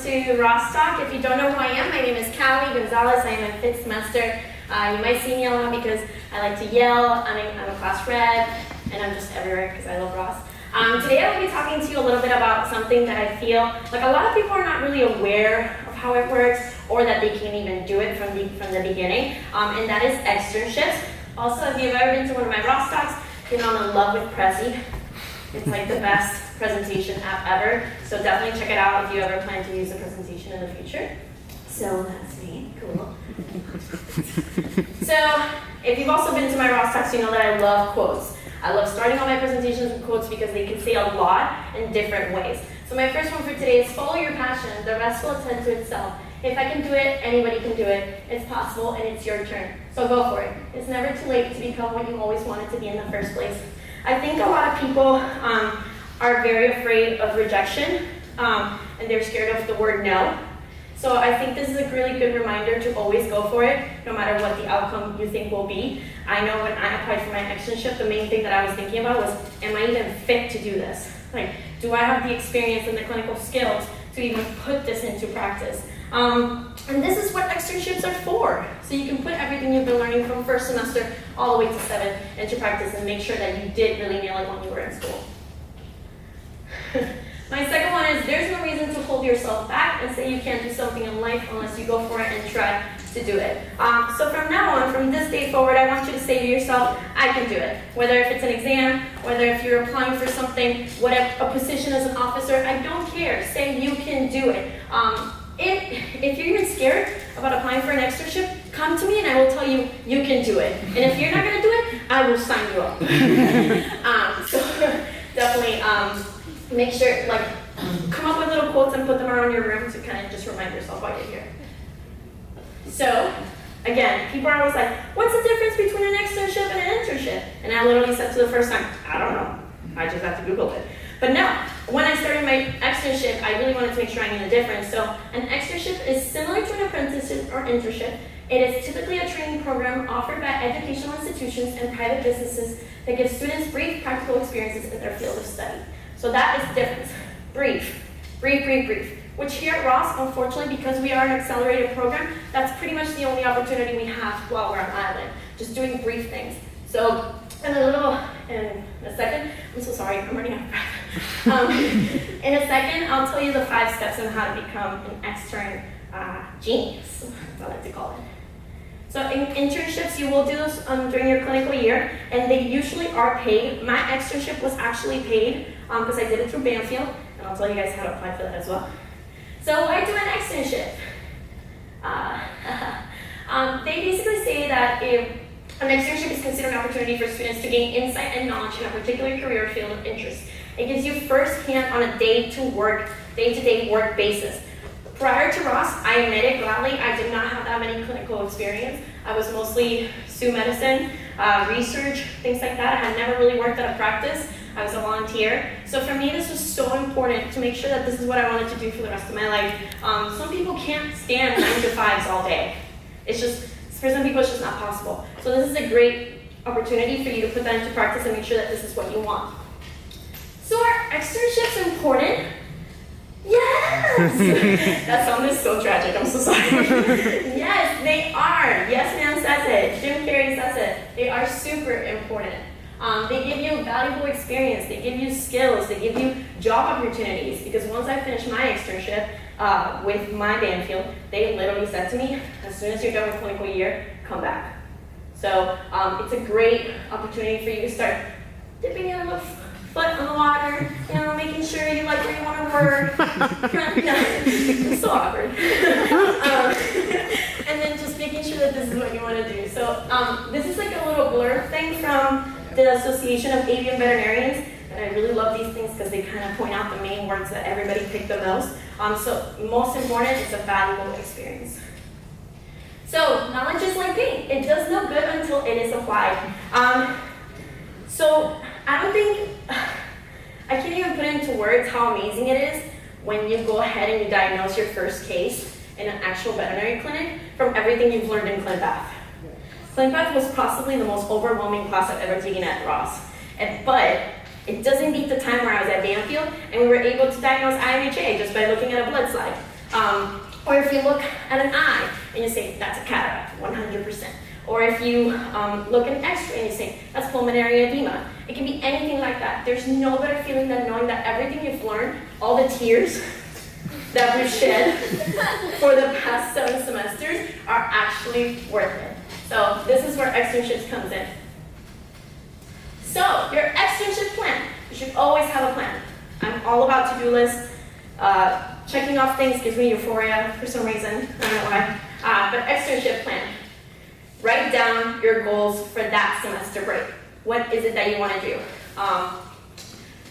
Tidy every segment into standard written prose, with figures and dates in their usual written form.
to Ross Talk. If you don't know who I am, my name is Kawi Gonzalez. I am in 5th semester. You might see me a lot because I like to yell. I'm a class rep, and I'm just everywhere because I love Ross. Today I will be talking to you a little bit about something that I feel like a lot of people are not really aware of how it works, or that they can't even do it from the beginning, and that is externships. Also, if you've ever been to one of my Ross Talks, you know I'm in love with Prezi. It's like the best presentation app ever, so definitely check it out if you ever plan to use a presentation in the future. So that's me, cool. So if you've also been to my Ross Talks, you know that I love quotes. I love starting all my presentations with quotes because they can say a lot in different ways. So my first one for today is follow your passion, the rest will attend to itself. If I can do it, anybody can do it. It's possible and it's your turn. So go for it. It's never too late to become what you always wanted to be in the first place. I think a lot of people are very afraid of rejection, and they're scared of the word no. So I think this is a really good reminder to always go for it, no matter what the outcome you think will be. I know when I applied for my externship, the main thing that I was thinking about was, am I even fit to do this? Like, do I have the experience and the clinical skills to even put this into practice? And this is what externships are for. So you can put everything you've been learning from first semester all the way to 7th into practice and make sure that you did really nail it when you were in school. My second one is there's no reason to hold yourself back and say you can't do something in life unless you go for it and try to do it. So from now on, from this day forward, I want you to say to yourself, I can do it. Whether if it's an exam, whether if you're applying for something, whatever, a position as an officer, I don't care. Say you can do it. If you're even scared about applying for an externship, come to me and I will tell you, you can do it. And if you're not going to do it, I will sign you up. So definitely make sure, like, come up with little quotes and put them around your room to kind of just remind yourself why you're here. So, again, people are always like, what's the difference between an externship and an internship? And I literally said to the first time, I don't know. I just have to Google it. But no, when I started my externship, I really wanted to make sure I knew the difference. So an externship is similar to an apprenticeship or internship. It is typically a training program offered by educational institutions and private businesses that give students brief practical experiences in their field of study. So that is the difference. Brief. Which here at Ross, unfortunately, because we are an accelerated program, that's pretty much the only opportunity we have while we're on island, just doing brief things. So in a second, I'm so sorry, I'm running out of breath. In a second, I'll tell you the 5 steps on how to become an extern genius, as I like to call it. So in internships, you will do this during your clinical year, and they usually are paid. My externship was actually paid because I did it through Banfield, and I'll tell you guys how to apply for that as well. So why do an externship? They basically say that if an externship is considered an opportunity for students to gain insight and knowledge in a particular career field of interest. It gives you first-hand on a day-to-day work basis. Prior to Ross, I admit it gladly, I did not have that many clinical experience. I was mostly Sioux medicine, research, things like that. I had never really worked at a practice. I was a volunteer. So for me, this was so important to make sure that this is what I wanted to do for the rest of my life. Some people can't stand 9 to 5s all day. It's just, for some people, it's just not possible. So this is a great opportunity for you to put that into practice and make sure that this is what you want. So are externships important? Yes! That sounded so tragic, I'm so sorry. Yes, they are. Yes, man says it. Jim Carrey says it. They are super important. They give you valuable experience. They give you skills. They give you job opportunities. Because once I finished my externship with my Banfield, they literally said to me, as soon as you're done with clinical year, come back. So it's a great opportunity for you to start dipping your little foot in the water, you know, making sure you like where you want to work. It's so awkward. And then just making sure that this is what you want to do. So this is like a little blurb thing from the Association of Avian Veterinarians. And I really love these things because they kind of point out the main words that everybody picked the most. So most important is a valuable experience. So knowledge is like paint. It does no good until it is applied. So I can't even put into words how amazing it is when you go ahead and you diagnose your first case in an actual veterinary clinic from everything you've learned in ClinPath. ClinPath was possibly the most overwhelming class I've ever taken at Ross. But it doesn't beat the time where I was at Banfield and we were able to diagnose IMHA just by looking at a blood slide. Or if you look at an eye and you say, that's a cataract, 100%. Or if you look at an x-ray and you say, that's pulmonary edema. It can be anything like that. There's no better feeling than knowing that everything you've learned, all the tears that we've shed for the past 7 semesters are actually worth it. So this is where externships comes in. So your externship plan, you should always have a plan. I'm all about to-do lists. Checking off things gives me euphoria for some reason. I don't know why. But externship plan. Write down your goals for that semester break. What is it that you want to do?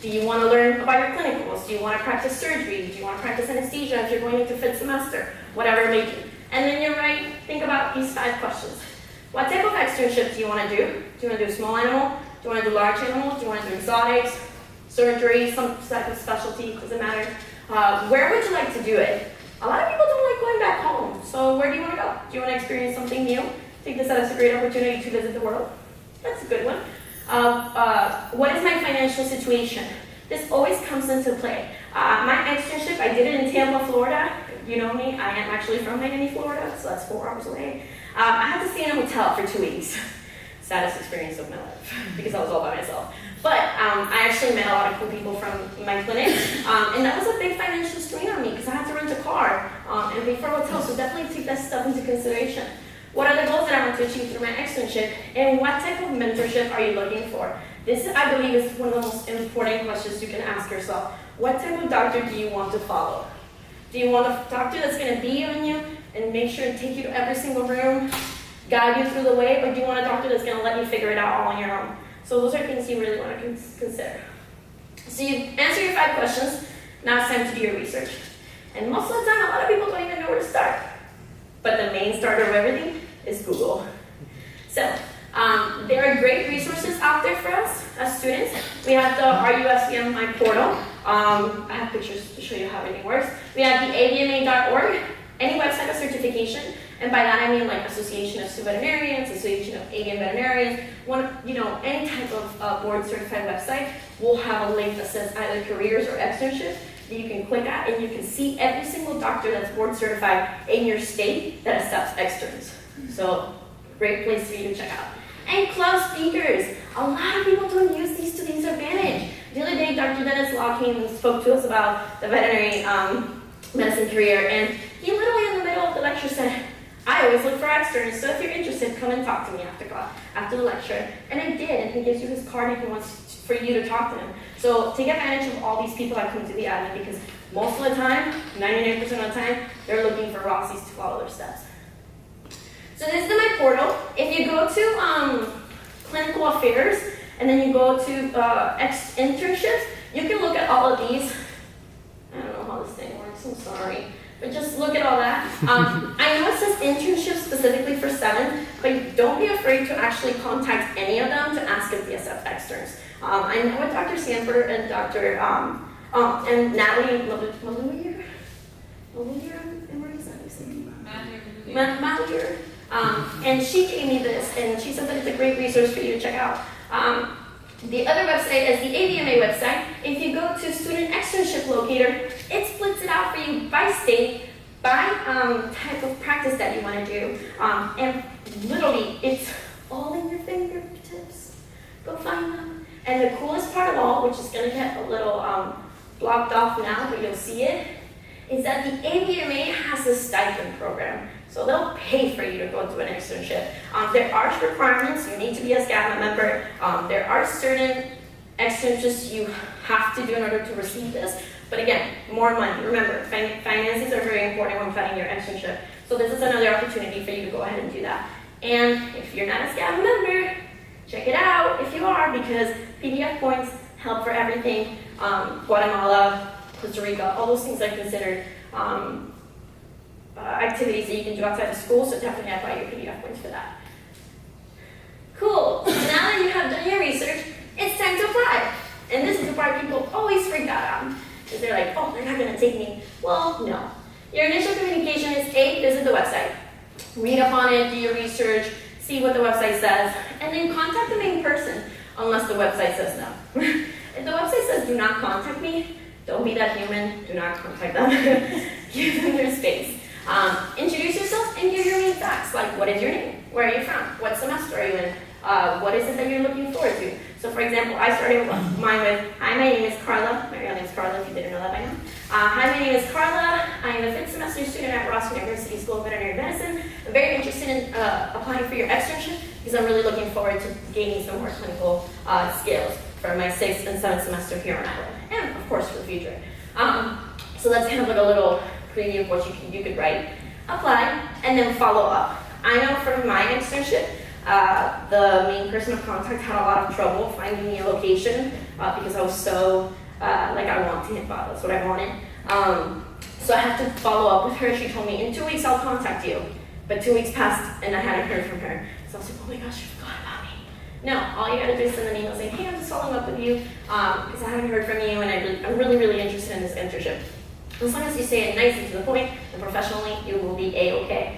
Do you want to learn about your clinicals? Do you want to practice surgery? Do you want to practice anesthesia if you're going into 5th semester? Whatever it may be. And then you think about these 5 questions. What type of externship do you want to do? Do you want to do small animal? Do you want to do large animal? Do you want to do exotics? Surgery? Some type of specialty? Doesn't matter. Where would you like to do it? A lot of people don't like going back home. So where do you want to go? Do you want to experience something new? Take this as a great opportunity to visit the world. That's a good one. What is my financial situation? This always comes into play. My externship, I did it in Tampa, Florida. You know me, I am actually from Miami, Florida, so that's 4 hours away. I had to stay in a hotel for 2 weeks. Saddest experience of my life, because I was all by myself. But I actually met a lot of cool people from my clinic, and that was a big financial strain on me, because I had to rent a car and pay for a hotel, so definitely take that stuff into consideration. What are the goals that I want to achieve through my externship, and what type of mentorship are you looking for? This, I believe, is one of the most important questions you can ask yourself. What type of doctor do you want to follow? Do you want a doctor that's going to be on you and make sure to take you to every single room, guide you through the way, or do you want a doctor that's going to let you figure it out all on your own? So those are things you really want to consider. So you answer your 5 questions. Now it's time to do your research. And most of the time, a lot of people don't even know where to start. But the main starter of everything is Google. So there are great resources out there for us as students. We have the RUSVM My Portal. I have pictures to show you how everything works. We have the avma.org, any website of certification. And by that I mean like Association of Veterinarians, Association of Avian Veterinarians, any type of board certified website will have a link that says either careers or externships that you can click at, and you can see every single doctor that's board certified in your state that accepts externs. So great place for you to check out. And club speakers. A lot of people don't use these to their advantage. The other day, Dr. Dennis Law came and spoke to us about the veterinary medicine career, and he literally in the middle of the lecture said, I always look for externs, so if you're interested, come and talk to me after the lecture. And I did, and he gives you his card if he wants for you to talk to him. So take advantage of all these people that come to the admin, because most of the time, 99% of the time, they're looking for Rossies to follow their steps. So this is my portal. If you go to clinical affairs, and then you go to internships, you can look at all of these. I don't know how this thing works, I'm sorry. But just look at all that. I know it says internships specifically for 7, but don't be afraid to actually contact any of them to ask if they accept externs. I know with Dr. Sanford and Dr. And Natalie Maluyer, and she gave me this, and she said that it's a great resource for you to check out. The other website is the AVMA website. If you go to Student Externship Locator, it splits it out for you by state, by type of practice that you want to do. And literally, it's all in your fingertips. Go find them. And the coolest part of all, which is going to get a little blocked off now, but you'll see it, is that the AVMA has a stipend program. So they'll pay for you to go to an externship. There are requirements. You need to be a SCADMA member. There are certain externships you have to do in order to receive this. But again, more money. Remember, finances are very important when planning your externship. So this is another opportunity for you to go ahead and do that. And if you're not a SCADMA member, check it out if you are, because PDF points help for everything. Guatemala, Costa Rica, all those things are considered activities that you can do outside of school, so definitely apply your PDF points for that. Cool. So now that you have done your research, it's time to apply. And this is the part people always freak out on, because they're like, oh, they're not going to take me. Well, no. Your initial communication is A, visit the website. Read up on it, do your research, see what the website says, and then contact them in person, unless the website says no. If the website says do not contact me, Don't be that human. Do not contact them. Give them their space. Introduce yourself and give your main facts, like what is your name? Where are you from? What semester are you in? What is it that you're looking forward to? So for example, I started mine with, hi, my name is Carla. My real name is Carla, if you didn't know that by now. Hi, my name is Carla. I am a 5th semester student at RUSVM University School of Veterinary Medicine. I'm very interested in applying for your externship because I'm really looking forward to gaining some more clinical skills for my 6th and 7th semester here in Iowa, and of course for the future. So that's kind of like a little preview of what you could write. Apply, and then follow up. I know from my externship, the main person of contact had a lot of trouble finding me a location because I was so, I wanted it, that's what I wanted. So I had to follow up with her. She told me, in 2 weeks I'll contact you. But 2 weeks passed and I hadn't heard from her. So I was like, oh my gosh, you forgot about me. No, all you gotta do is send an email saying, hey, I'm just following up with you because I haven't heard from you and I'm really, really interested in this internship. As long as you say it nice and to the point and professionally, you will be A-okay.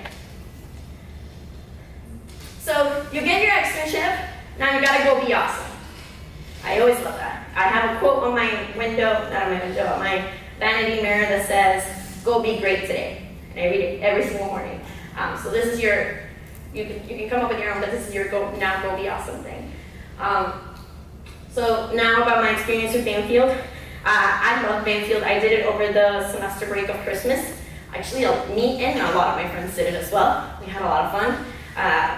So you get your externship, now you gotta go be awesome. I always love that. I have a quote on my window, not on my window, on my vanity mirror that says, go be great today. And I read it every single morning. So this is your, you can come up with your own, but this is your go be awesome thing. So now about my experience with Banfield. I love Banfield. I did it over the semester break of Christmas. Actually, me and a lot of my friends did it as well. We had a lot of fun.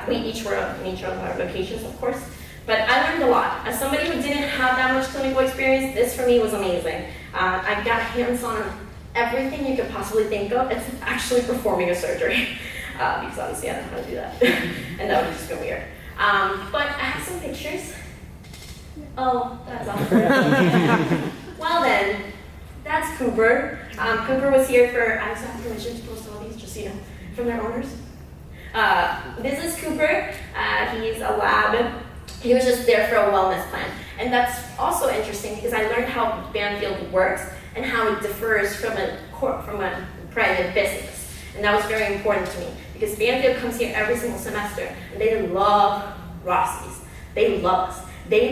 We each were in each of our locations, of course. But I learned a lot. As somebody who didn't have that much clinical experience, this for me was amazing. I got hands-on on everything you could possibly think of. It's actually performing a surgery. Because obviously I don't know how to do that. And that would just be weird. But I have some pictures. Oh, that's awesome. Well then, that's Cooper. Cooper was here for, I just have permission to post all these, just so you know, from their owners. This is Cooper. He's a lab. He was just there for a wellness plan. And that's also interesting because I learned how Banfield works and how it differs from a private business. And that was very important to me because Banfield comes here every single semester and they love Rossi's. They love us. They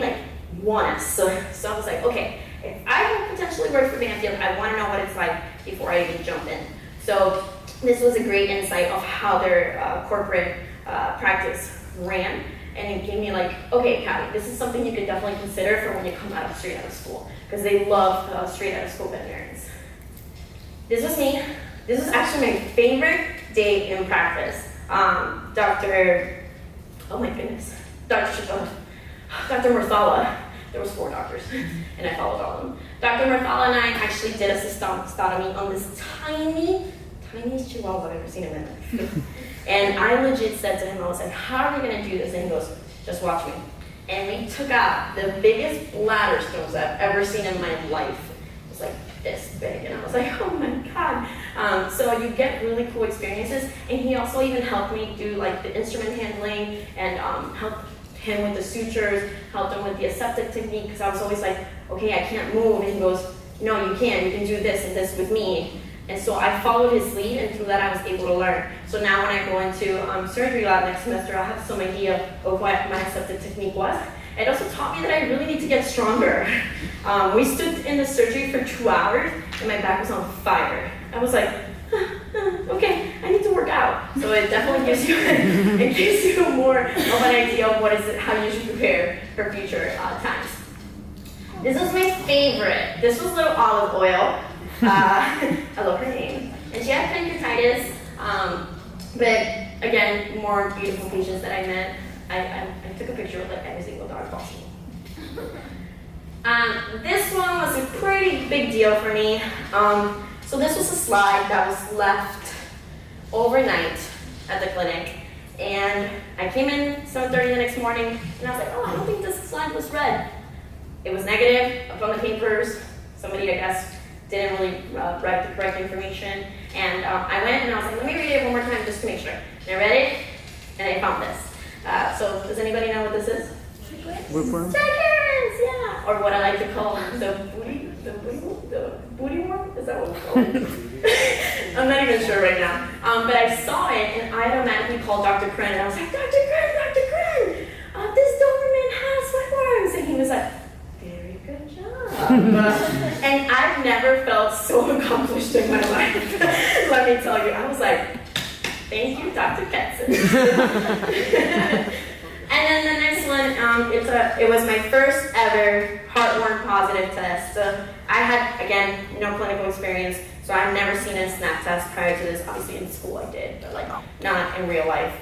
want us. So I was like, okay, if I can potentially work for Banfield, I want to know what it's like before I even jump in. So this was a great insight of how their corporate practice ran. And it gave me okay, Kawi, this is something you can definitely consider for when you come straight out of school. Because they love straight out of school veterinarians. This was me. This was actually my favorite day in practice. Dr. Murthala. There was 4 doctors, and I followed all of them. Dr. Murthala and I actually did a cystostomy on this tiniest chihuahua I've ever seen in my life. And I legit said to him, I was like, how are we gonna do this? And he goes, just watch me. And we took out the biggest bladder stones I've ever seen in my life. It was like this big, and I was like, oh my God. So you get really cool experiences, and he also even helped me do the instrument handling and helped him with the sutures, helped him with the aseptic technique, because I was always like, okay, I can't move, and he goes, no, you can do this and this with me. And so I followed his lead, and through that I was able to learn. So now when I go into surgery lab next semester, I'll have some idea of what my aseptic technique was. It also taught me that I really need to get stronger. We stood in the surgery for 2 hours, and my back was on fire. I was like, okay, I need to work out. So it definitely gives you more of an idea of how you should prepare for future times. This is my favorite. This was little olive oil. I love her name. And she had pancreatitis, but again, more beautiful patients that I met. I took a picture with every single dog possible. This one was a pretty big deal for me. So this was a slide that was left overnight at the clinic. And I came in 7:30 the next morning, and I was like, oh, I don't think this slide was read. It was negative up on the papers. Somebody, I guess, didn't really write the correct information. And I went and I was like, let me read it one more time just to make sure. And I read it, and I found this. So does anybody know what this is? Check-ins, yeah. Or what I like to call the booty worm? Is that what we call it? I'm not even sure right now. But I saw it, and I automatically called Dr. Kren, and I was like, Dr. Kren, this Doberman has flatworms. And he was like, very good job. And I've never felt so accomplished in my life. Let me tell you, I was like, thank you, Dr. Ketson. And then the next one, it was my first ever heartworm positive test. So I had, again, no clinical experience, so I've never seen a snap test prior to this. Obviously in school I did, but like not in real life.